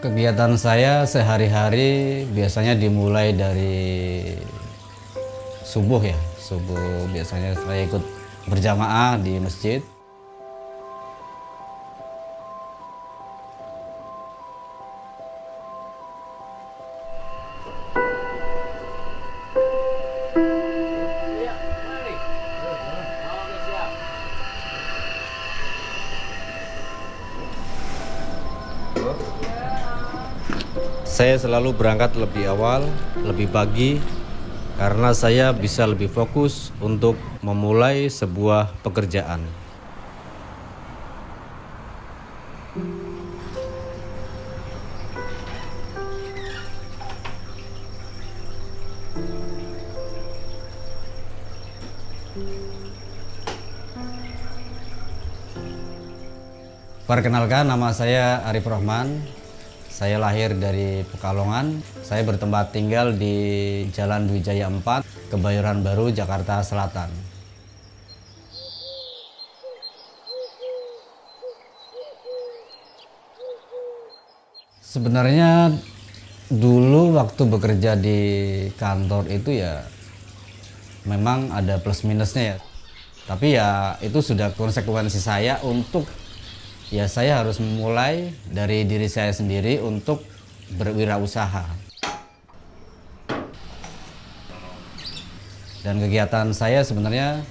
Kegiatan saya sehari-hari biasanya dimulai dari subuh ya. Subuh biasanya saya ikut berjamaah di masjid. Saya selalu berangkat lebih awal, lebih pagi, karena saya bisa lebih fokus untuk memulai sebuah pekerjaan. Perkenalkan, nama saya Arif Rahman. Saya lahir dari Pekalongan. Saya bertempat tinggal di Jalan Wijaya 4, Kebayoran Baru, Jakarta Selatan. Sebenarnya dulu waktu bekerja di kantor itu ya memang ada plus minusnya ya. Tapi ya itu sudah konsekuensi saya untuk ya saya harus memulai dari diri saya sendiri untuk berwirausaha. Dan kegiatan saya sebenarnya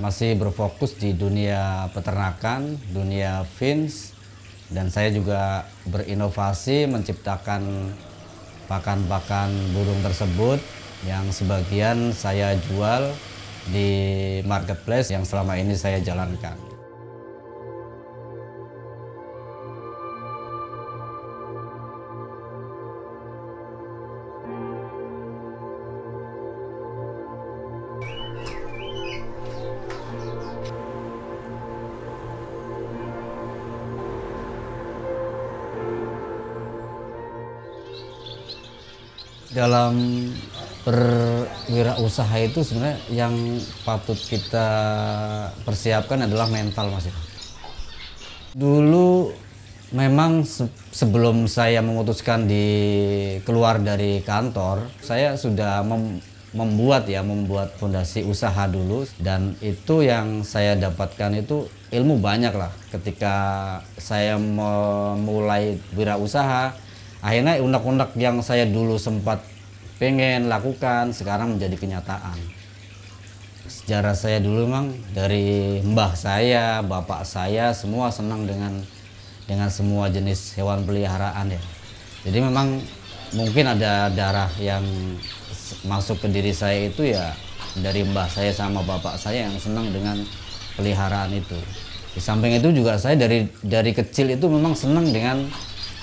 masih berfokus di dunia peternakan, dunia fins, dan saya juga berinovasi menciptakan pakan-pakan burung tersebut yang sebagian saya jual di marketplace yang selama ini saya jalankan. Dalam berwirausaha itu sebenarnya yang patut kita persiapkan adalah mental, Mas. Dulu memang sebelum saya memutuskan keluar dari kantor, saya sudah membuat fondasi usaha dulu, dan itu yang saya dapatkan itu ilmu banyak lah ketika saya memulai wirausaha. Akhirnya unek-unek yang saya dulu sempat pengen lakukan sekarang menjadi kenyataan. Sejarah saya dulu memang dari mbah saya, bapak saya semua senang dengan semua jenis hewan peliharaan ya. Jadi memang mungkin ada darah yang masuk ke diri saya itu ya dari mbah saya sama bapak saya yang senang dengan peliharaan itu. Di samping itu juga saya dari kecil itu memang senang dengan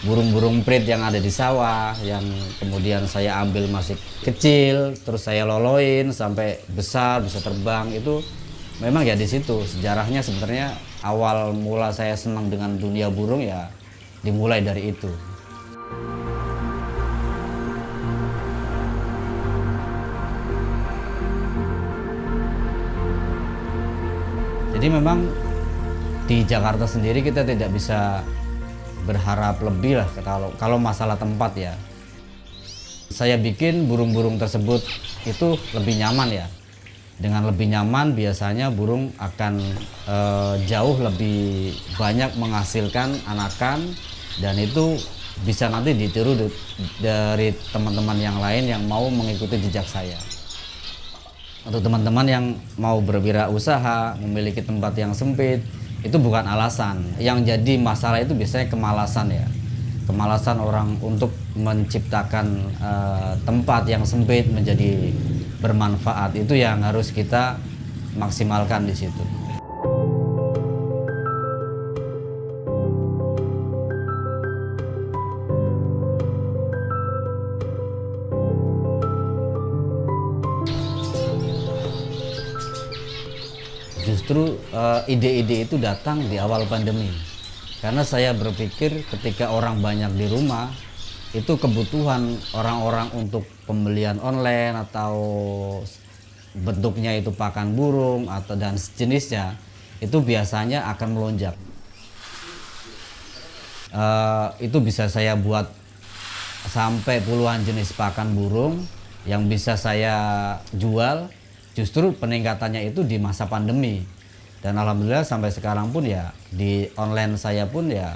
burung-burung perit yang ada di sawah, yang kemudian saya ambil masih kecil, terus saya loloin sampai besar bisa terbang. Itu memang ya di situ sejarahnya sebenarnya awal mula saya senang dengan dunia burung ya dimulai dari itu. Jadi memang di Jakarta sendiri kita tidak bisa berharap lebih lah kalau masalah tempat ya. Saya bikin burung-burung tersebut itu lebih nyaman ya. Dengan lebih nyaman biasanya burung akan jauh lebih banyak menghasilkan anakan, dan itu bisa nanti ditiru dari teman-teman yang lain yang mau mengikuti jejak saya. Untuk teman-teman yang mau berwirausaha, memiliki tempat yang sempit, itu bukan alasan. Yang jadi masalah itu biasanya kemalasan ya. Kemalasan orang untuk menciptakan tempat yang sempit menjadi bermanfaat. Itu yang harus kita maksimalkan di situ. justru ide-ide itu datang di awal pandemi. Karena saya berpikir ketika orang banyak di rumah, itu kebutuhan orang-orang untuk pembelian online atau bentuknya itu pakan burung atau dan sejenisnya itu biasanya akan melonjak. Itu bisa saya buat sampai puluhan jenis pakan burung yang bisa saya jual. Justru peningkatannya itu di masa pandemi, dan alhamdulillah sampai sekarang pun ya di online saya pun ya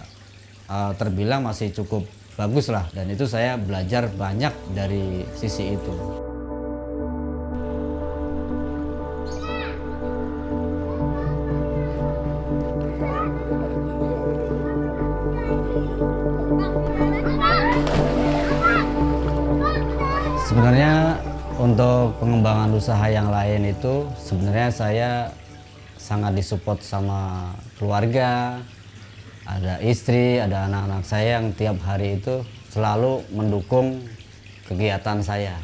terbilang masih cukup bagus lah, dan itu saya belajar banyak dari sisi itu. Sebenarnya untuk pengembangan usaha yang lain itu sebenarnya saya sangat disupport sama keluarga, ada istri, ada anak-anak saya yang tiap hari itu selalu mendukung kegiatan saya.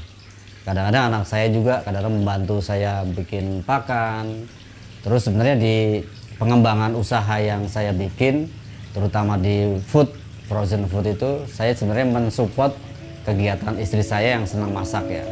Kadang-kadang anak saya juga kadang-kadang membantu saya bikin pakan. Terus sebenarnya di pengembangan usaha yang saya bikin, terutama di frozen food itu, saya sebenarnya mensupport kegiatan istri saya yang senang masak ya.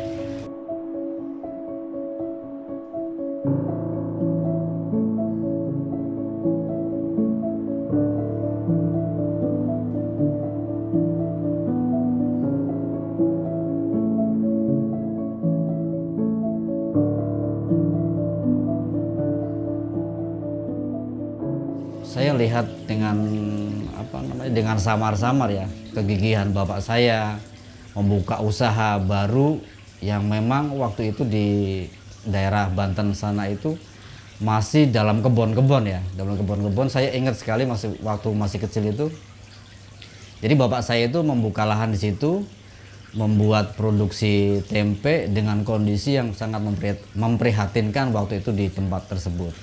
Saya lihat dengan samar-samar ya kegigihan bapak saya membuka usaha baru yang memang waktu itu di daerah Banten sana itu masih dalam kebun-kebun ya, dalam kebun-kebun. Saya ingat sekali waktu masih kecil itu. Jadi bapak saya itu membuka lahan di situ, membuat produksi tempe dengan kondisi yang sangat memprihatinkan waktu itu di tempat tersebut.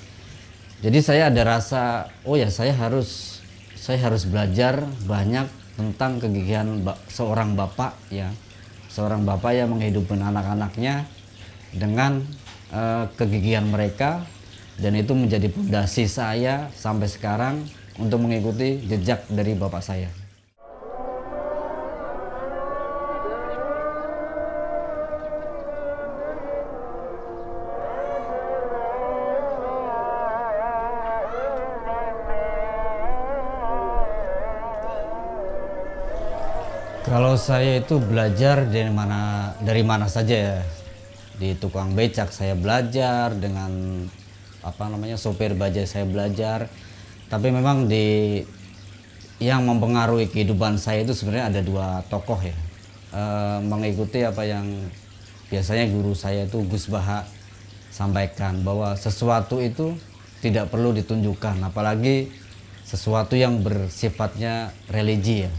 Jadi saya ada rasa, oh ya saya harus belajar banyak tentang kegigihan seorang bapak ya, seorang bapak yang menghidupi anak-anaknya dengan kegigihan mereka, dan itu menjadi fondasi saya sampai sekarang untuk mengikuti jejak dari bapak saya. Kalau saya itu belajar dari mana saja ya. Di tukang becak saya belajar, dengan sopir bajai saya belajar. Tapi memang yang mempengaruhi kehidupan saya itu sebenarnya ada dua tokoh ya. Mengikuti apa yang biasanya guru saya itu Gus Baha sampaikan, bahwa sesuatu itu tidak perlu ditunjukkan, apalagi sesuatu yang bersifatnya religi ya.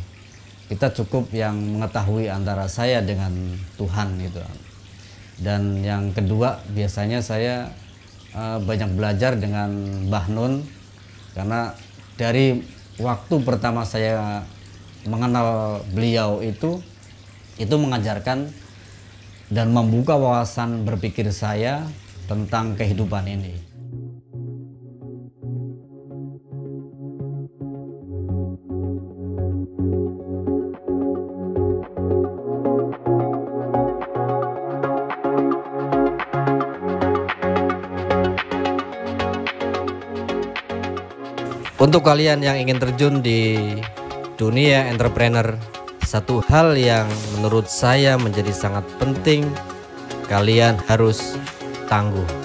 Kita cukup yang mengetahui antara saya dengan Tuhan gitu. Dan yang kedua, biasanya saya banyak belajar dengan Mbah Nun, karena dari waktu pertama saya mengenal beliau itu mengajarkan dan membuka wawasan berpikir saya tentang kehidupan ini. Untuk kalian yang ingin terjun di dunia entrepreneur, satu hal yang menurut saya menjadi sangat penting, kalian harus tangguh.